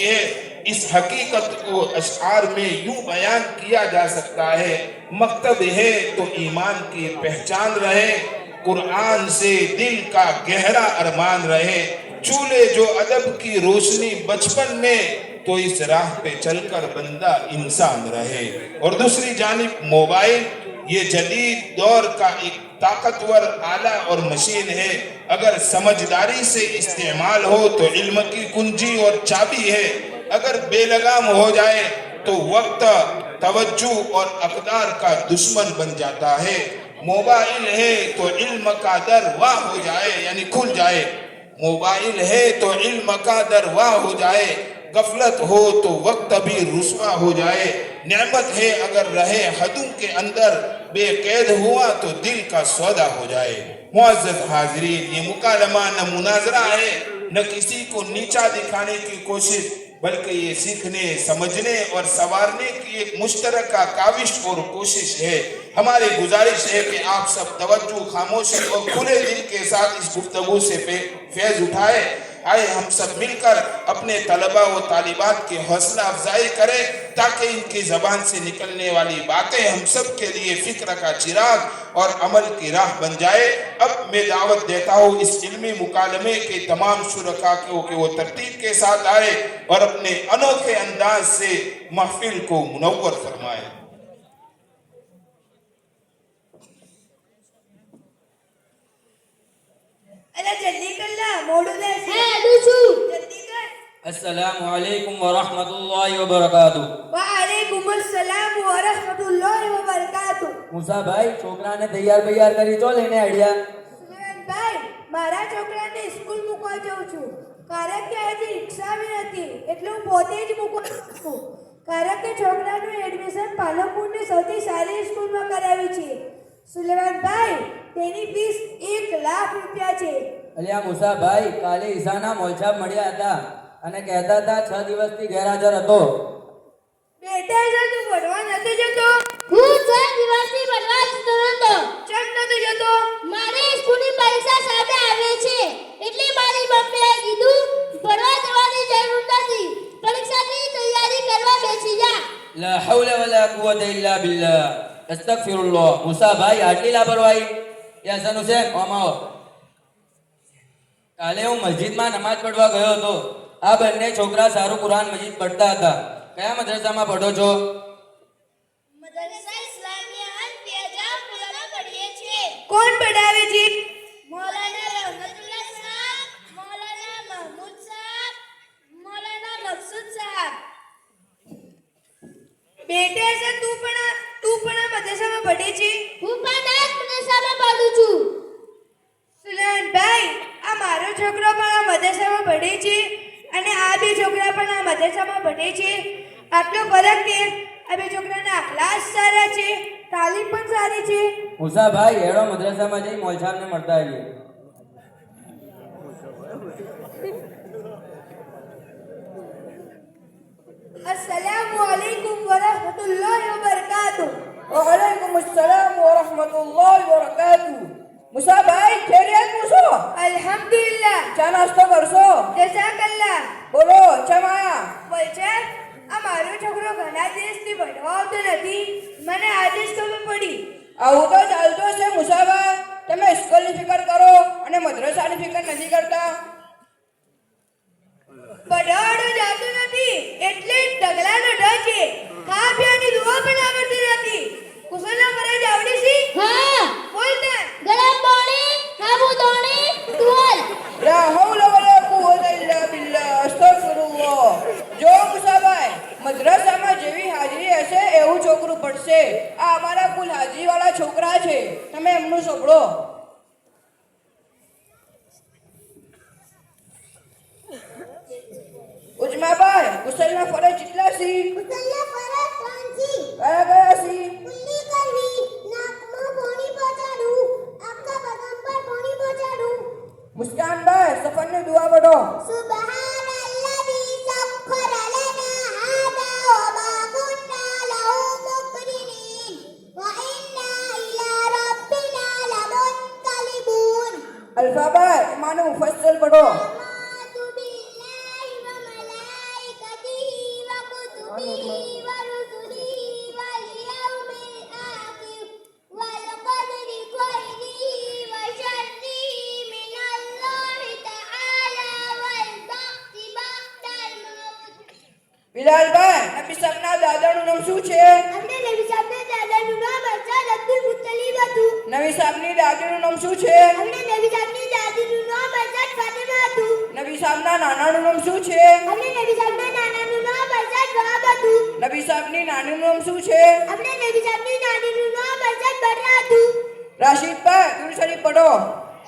है। इस हकीकत को अशआर में यूं बयान किया जा सकता है, मकतब है तो ईमान की पहचान रहे, कुरान से दिल का गहरा अरमान रहे, चूल्हे जो अदब की रोशनी बचपन में, तो इस राह पे चलकर बंदा इंसान रहे। और दूसरी जानिब मोबाइल ये जदीद दौर का एक ताकतवर आला और मशीन है। अगर समझदारी से इस्तेमाल हो तो इल्म की कुंजी और चाबी है, अगर बेलगाम हो जाए तो वक्त, तवज्जो और अक़दार का दुश्मन बन जाता है। मोबाइल है तो इल्म का दर वाह हो जाए, यानी खुल जाए। मोबाइल है तो इल्म का दर वाह हो जाए, गफलत हो तो वक्त भी रुस्वा हो जाए। नेमत है अगर रहे हदों के अंदर, बेकैद हुआ तो दिल का सौदा हो जाए। मुअज़्ज़ज़ हाज़रीन, ये मुकालमा न मुनाजरा है, न किसी को नीचा दिखाने की कोशिश, बल्कि ये सीखने, समझने और संवारने की एक मुश्तरका काविश और कोशिश है। हमारी गुजारिश है कि आप सब तवज्जो, खामोशी और खुले दिल के साथ इस गुफ्तगू से फैज़ उठाए। आए हम सब मिलकर अपने तलबा व तालिबात की हौसला अफजाई करें, ताकि इनकी ज़बान से निकलने वाली बातें हम सब के लिए फ़िक्र का चिराग और अमल की राह बन जाए। अब मैं दावत देता हूँ इस इल्मी मुकालमे के तमाम शुरका को कि वो तरतीब के साथ आए और अपने अनोखे अंदाज से महफिल को मुनव्वर फरमाए। जल्दी कर ला, मोड़ू दे है लूचू। जल्दी कर। अस्सलामु अलैकुम व रहमतुल्लाहि व बरकातुहू। वालेकुम अस्सलाम व रहमतुल्लाहि व बरकातुहू। મુસા ભાઈ છોકરાને તૈયાર કરી તો લઈને આડ્યા. સુરેનભાઈ, મારા છોકરાને સ્કૂલ મૂકવા જાઉં છું, કારણ કે આજે રિક્ષા બી નથી, એટલે હું પોતે જ મૂકવા છું, કારણ કે છોકરાનું એડમિશન પાલનપુરની સૌથી સારી સ્કૂલમાં કરાવી છે. સુલેમાનભાઈ, તેની ફીસ 1 લાખ રૂપિયા છે. અલ્યા મુસા ભાઈ, કાલે ઈસાના મોલછાપ મળ્યા હતા અને કહેતા હતા 6 દિવસથી ગેરહાજર હતો. બેટા, તું ભણવા નથી જતો? હું 6 દિવસથી ભણવા જતો નતો. ચમ નથી જતો? મારી સ્કૂલની પરીક્ષા સામે આવે છે, એટલે મારી મમ્મીએ કીધું ભણવા જવાની જરૂર નથી, પરીક્ષાની તૈયારી કરવા બેસી જા. લા હૌલા વલા કુવતા ઇલ્લા બિલ્લાહ. અસ્તગફિરુલ્લાહ. મુસા ભાઈ, આટલી લાપરવાહી? યા હસન હુસૈન, આવો. કાલે હું મસ્જિદમાં નમાઝ પઢવા ગયો હતો. આ બંને છોકરા સારું કુરાન મજીદ પઢતા હતા. કયા મદ્રસામાં પઢો છો? મદરસા ઇસ્લામિયા અલ ફિયાજાપુરામાં પઢીએ છીએ. કોણ પઢાવે છે? મૌલાના રહમતુલ્લાહ સાહેબ, મૌલાના મહમૂદ સાહેબ, મૌલાના મકસૂદ સાહેબ. બેટા, તું પણ આ મદ્રસામાં ભણે છે? હું પણ આ જ મદરસામાં પઢું છું. સુલેમાનભાઈ, આ મારો છોકરો પણ આ મદ્રસામાં ભણે છે અને આ બે છોકરા પણ આ મદ્રસામાં ભણે છે. આટલો ફરક કે આ બે છોકરાના અખલાક સારા છે, તાલીમ પણ સારી છે. મુસા ભાઈ, હેડો મદ્રસામાં જઈ મોલછાપને મળતા આવીએ. अस्सलामु अलैकुम व रहमतुल्लाहि व बरकातुहू. वालेकुम अस्सलाम व रहमतुल्लाहि व बरकातुहू. मुसा भाई, खैरियत पूछो? अल्हम्दुलिल्लाह. ચા નાસ્તો કરશો? જઝાકલ્લાહ. બોલો, ચમાયા. બોલચે, આ મારો છોકરો ઘણા દિવસથી ભણવા આવતો નથી, મને આજે જ ખબર પડી. આવું તો ચાલતો છે મુસાભાઈ. તમે સ્કૂલની ફિકર કરો અને મદ્રસાની ફિકર નથી કરતા. પઢાડો જાતો નથી, એટલે ઢગલાનો ઢ છે. ખા પીવાની દુઆ પણ આવડતી નથી. કુસલના ફરજ આવડી છે? હા, બોલ ને. ગરમ પાણી, સાબુદાણી, ટુવાલ. લા હૌલા વલા કુવતા ઇલ્લા બિલ્લાહ. અસ્તગફિરુલ્લાહ. જો મુસાભાઈ, મદ્રસામાં જેવી હાજરી હશે એવું છોકરું પડશે. આ અમારા કુલ હાજરીવાળા છોકરા છે, તમે એમનું સાંભળો. ઉજમાભાઈ, કુશલના ફરજ કેટલા છે? કુસલના ફરજ 3 છે. કયા છે? કુલ્લી કરવી, નાકમાં પાણી પહોંચાડવું, આખા બદામ પર પાણી પહોંચાડવું. મુસ્કાનભાઈ, સફરની દુઆ પઢો. સુબહાનલ્લઝી સખ્ખર લના હાદા વ મા કુન્ના લહુ મુક્રિનીન વ ઇન્ના ઇલા રબ્બિના લમુન્કલિબૂન. અલ્ફાભાઈ, ઇમાનો મુફસ્સલ પઢો. આમનતુ બિલ્લાહિ વ મલાઇકતિહી બિલાલભાઈ, નબી સાહેબના દાદાનું નામ શું છે? આપણે નબી સાહેબના દાદાનું નામ હઝરત અબ્દુલ મુત્તલીબ હતું. નબી સાહેબની દાદીનું નામ શું છે? આપણે નબી સાહેબની દાદીનું નામ હઝરત ફાતિમા હતું. નબી સાહેબના નાનાનું નામ શું છે? આપણે નબી સાહેબના નાનાનું નામ હઝરત વહાબ હતું. નબી સાહેબની નાનીનું નામ શું છે? આપણે નબી સાહેબની નાનીનું નામ હઝરત બર્રા હતું. રાશિદભાઈ, દૂર શરીફ પઢો.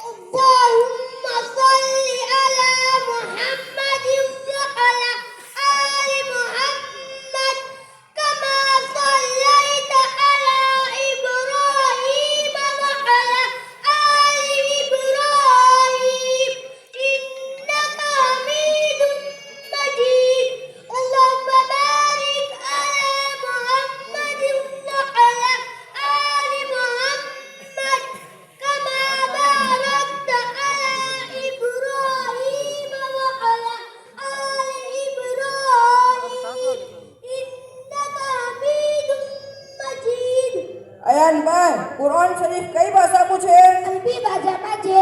اللهم صل على محمد وعلى آل محمد كما صليت على إبراهيم وعلى آل إبراهيم إنك حميد مجيد اللهم بارك على محمد وعلى آل محمد كما باركت على إبراهيم وعلى آل إبراهيم إنك حميد مجيد. અયાનભાઈ, કુરાન શરીફ કઈ ભાષામાં છે? અરબી ભાષામાં છે.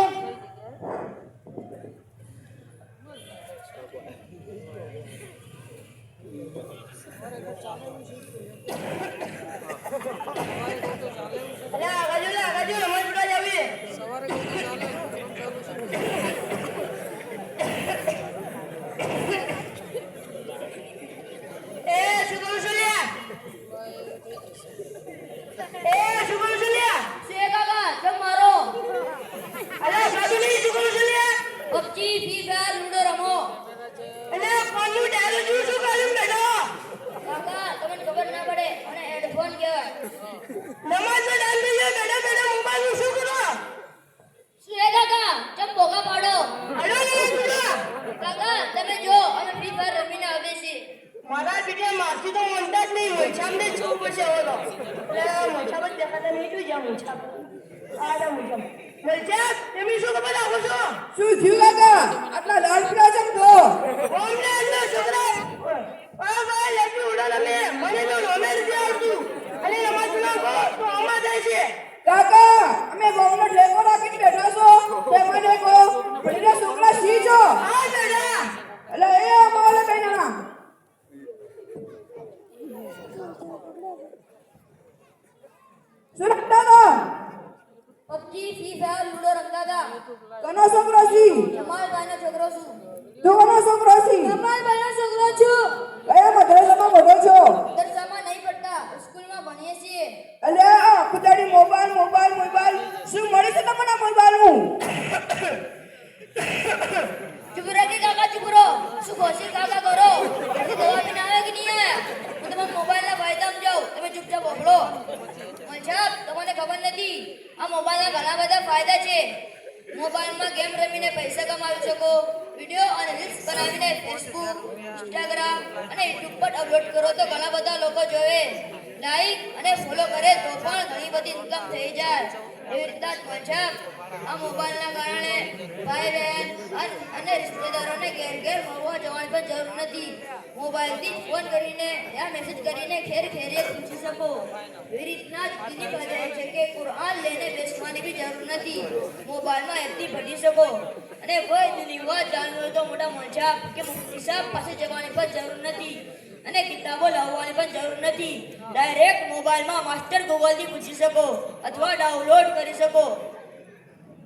PUBG, Free Fire, Ludo રમો. કાકા, તમને ખબર ના પડે અને હેડફોન કહેવાય. શું હે કાકા? ચમ ભોગા પાડો. કાકા, તમે જો અમે ફ્રી ફાયર રમીને આવે છીએ. મારા બેટા મારથી તો મનતા જ નહીં હોય સામને જવું પડશે ઓલો મોછા બસ દેખાતા નહીં જોઈ જા મોછા આડા મોછા મરજા તમે શું ખબર આપો છો શું થયું કાકા? આટલા લાડ પીડા છે તો? ઓમને અંદર છોકરા ભાઈ લેકી ઉડા મે મને તો રોમે નથી આવતું અને નમાજ ના તો આમાં જાય છે કાકા, અમે ગોમનો ઠેકો રાખીને બેઠા છો તે મને કહો, પેલા છોકરા સી છો? હા બેટા એટલે એ અમારે બેના શું રખતા PUBG, Free Fire, Ludo રમતા હતા. કનો છોકરો સી? જમાલ ભાઈનો છોકરો છું. તું કનો છોકરો સી? જમાલ ભાઈનો છોકરો છું. કયા મદ્રસામાં ભણો છો? દરસામાં નહીં પડતા સ્કૂલમાં ભણીએ છીએ. અલે આ ખુદાડી મોબાઈલ શું મળે છે તમને મોબાઈલનું? ચૂપ રહે કે કાકા ચૂપ રહો. શું ઘોષિત કાકા કરો? પછી દવા પીને આવે કે નહીં આયા? હું તમારા મોબાઈલના ફાયદા સમજાવું. તમે ચૂપચાપ બોલો. મજાક, તમને ખબર નથી આ મોબાઈલના ઘણા બધા ફાયદા છે. મોબાઈલમાં ગેમ રમીને પૈસા કમાવી શકો. વિડીયો અને રીલ્સ બનાવીને ફેસબુક, ઇન્સ્ટાગ્રામ અને યુટ્યુબ પર અપલોડ કરો તો ઘણા બધા લોકો જોવે, લાઈક અને ફોલો કરે તો પણ ઘણી બધી ઇન્કમ થઈ જાય. એવી રીતના જ મજાક આ મોબાઈલના કારણે ભાઈ બહેન અને રિશ્તેદારોને ઘેર ઘેર મળવા જવાની પણ જરૂર નથી. મોબાઈલથી ફોન કરીને યા મેસેજ કરીને ખેર ખેરિયત પૂછી શકો. એવી રીતના જ બીજી ફાયદા છે કે કુરાન લઈને બેસવાની બી જરૂર નથી. મોબાઈલમાં એપથી ભણી શકો. અને કોઈ દૂરની વાત જાણવી હોય તો મોટા મજાક કે મુફ્તી સાહેબ પાસે જવાની પણ જરૂર નથી અને કિતાબો લાવવાની પણ જરૂર નથી. ડાયરેક્ટ મોબાઈલમાં માસ્ટર ગૂગલથી પૂછી શકો અથવા ડાઉનલોડ કરી શકો.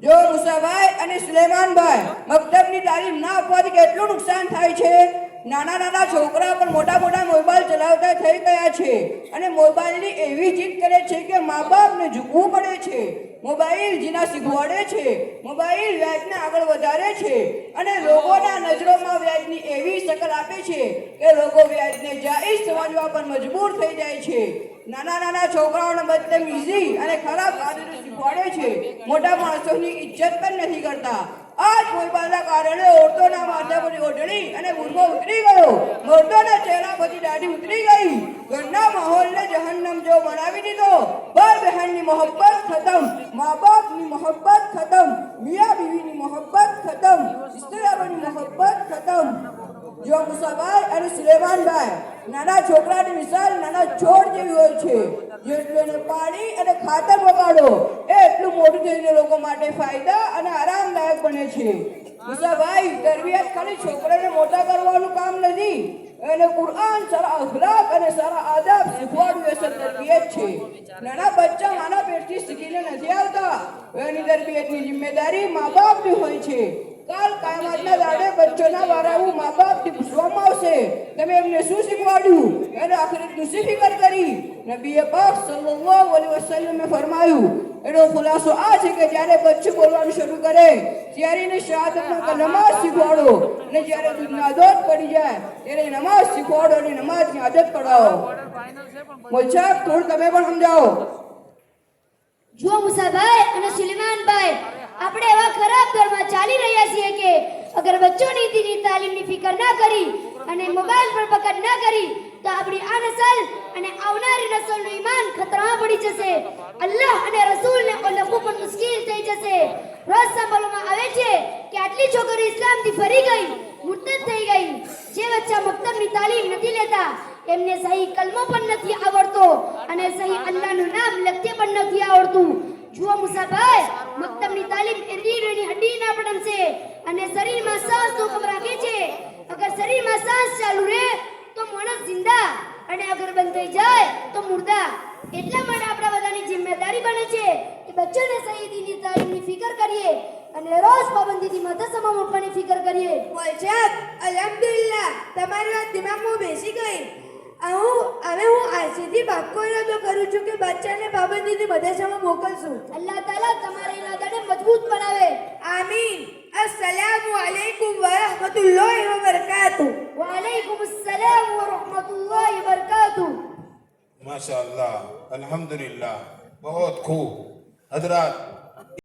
જો મુસાભાઈ અને સુલેમાનભાઈ, મકતબની તાલીમ ના આપવાથી કેટલું નુકસાન થાય છે. નાના છોકરા પણ મોટા મોબાઈલ ચલાવતા થઈ ગયા છે અને મોબાઈલની એવી જીદ કરે છે કે મા બાપને ઝૂકવું પડે છે. મોબાઈલ જીના શીખવાડે છે, મોબાઈલ વ્યાજને આગળ વધારે છે અને લોકોના નજરોમાં વ્યાજની એવી શકલ આપે છે કે લોકો વ્યાજને જાયઝ સમજવા પર મજબૂર થઈ જાય છે. નાના છોકરાઓને બદતમીઝી અને ખરાબ આદતો શીખવાડે છે. મોટા માણસોની ઇજ્જત પણ નથી કરતા. આ જ મોબાઈલના કારણે ઓરતોના માથા પરથી ઓઢણી અને બુરખો ઉતરી ગયો, મર્દોના ચહેરા પરથી દાઢી ઉતરી ગઈ. ઘરના માહોલને જહન્નમ જેવો બનાવી દીધો. ભાઈ બહેનની મોહબ્બત ખતમ, મા બાપની મોહબ્બત ખતમ, મિયા બીવીની મોહબ્બત ખતમ, રિશ્તેદારોની મોહબ્બત ખતમ. જો મુસાભાઈ અને સુલેમાનભાઈ, નાના છોકરાની મિસાલ નાના છોડ જેવી હોય છે. જેટલું એને પાણી અને ખાતર વગાડો એટલું મોટું થઈને લોકો માટે ફાયદા અને આરામદાયક બને છે. મુસાભાઈ, તરબિયત ખાલી છોકરાને મોટા કરવાનું કામ નથી, એને કુરઆન સારા અખલાક અને સારા આદાબ શીખવાડવું એ સર તરબિયત છે. નાના બચ્ચા માના પેટથી શીખીને નથી આવતા. એની તરબિયતની જિમ્મેદારી મા બાપની હોય છે. કાલ કાયમતના દાડે બચ્ચોના વારાવું મા બાપથી પૂછવામાં આવશે, તમે એમને શું શીખવાડ્યું, એને આખિરતનું શી ફિકર કરી. નબીએ પાક સલ્લલ્લાહુ અલૈહિ વસલ્લમે ફરમાયું, એનો ખુલાસો આ છે કે જ્યારે બચ્ચું બોલવાનું શરૂ કરે ત્યારે એને શહાદતનો નમાઝ શીખવાડો, અને જ્યારે દૂધની આદત પડી જાય ત્યારે નમાઝ શીખવાડો અને નમાઝની આદત પડાવો. મોલસાબ થોડું તમે પણ સમજાવો. જુઓ મુસાભાઈ અને સુલેમાનભાઈ, આપણે એવા ખરાબ દોરમાં ચાલી રહ્યા છીએ કે અગર બચ્ચોની દીની તાલીમની ફિકર ના કરી અને મોબાઈલ પર પકડ ના કરી તો આપણી આ નસલ અને આવનારી નસલનું ઈમાન ખતરામાં પડી જશે. અલ્લાહ અને રસૂલને ઓળખવું પણ મુશ્કેલ થઈ જશે. રોજ સાંભળવામાં આવે છે કે આટલી છોકરીઓ ઇસ્લામથી ફરી ગઈ, મુર્તદ થઈ ગઈ. જે બચ્ચા મક્તબની તાલીમ નથી લેતા એમને સહી કલમો પણ નથી આવડતો અને સહી અલ્લાહનું નામ લખતે પણ નથી આવડતું. જુઓ મુસાભાઈ, મક્તબની તાલીમ એ રીઢની હડ્ડીના પડમ છે અને શરીરમાં શ્વાસ હુકમ રાખે છે. અગર શરીરમાં શ્વાસ ચાલુ રહે તો માણસ જિંદા અને અગર બંધ થઈ જાય તો મુર્દા. એટલા માટે આપણા બધાની જિમ્મેદારી બને છે કે બચ્ચોને સહી દીની તાલીમની ફિકર કરીએ અને રોજ પાબંદીથી મદ્રસામાં મૂકવાની ફિકર કરીએ. મોલસાબ, અલ્હમ્દુલિલ્લાહ, તમારી વાત દિમાગમાં બેસી ગઈ. હવે હું આજથી પાક્કો ઈરાદો કરું છું કે બચ્ચાને પાબંદીથી મદ્રસામાં મોકલશું. અલ્લાહ તાલા તમારા ઈરાદાને મજબૂત બનાવે. આમીન. અસ્સલામુ અલૈકુમ વ રહમતુલ્લાહિ વ બરકાતુહુ. વ અલૈકુમ અસ્સલામ વ રહમતુલ્લાહિ વ બરકાતુહુ. माशाअल्लाह, अल्हम्दुलिल्लाह, बहुत खूब. हजरात,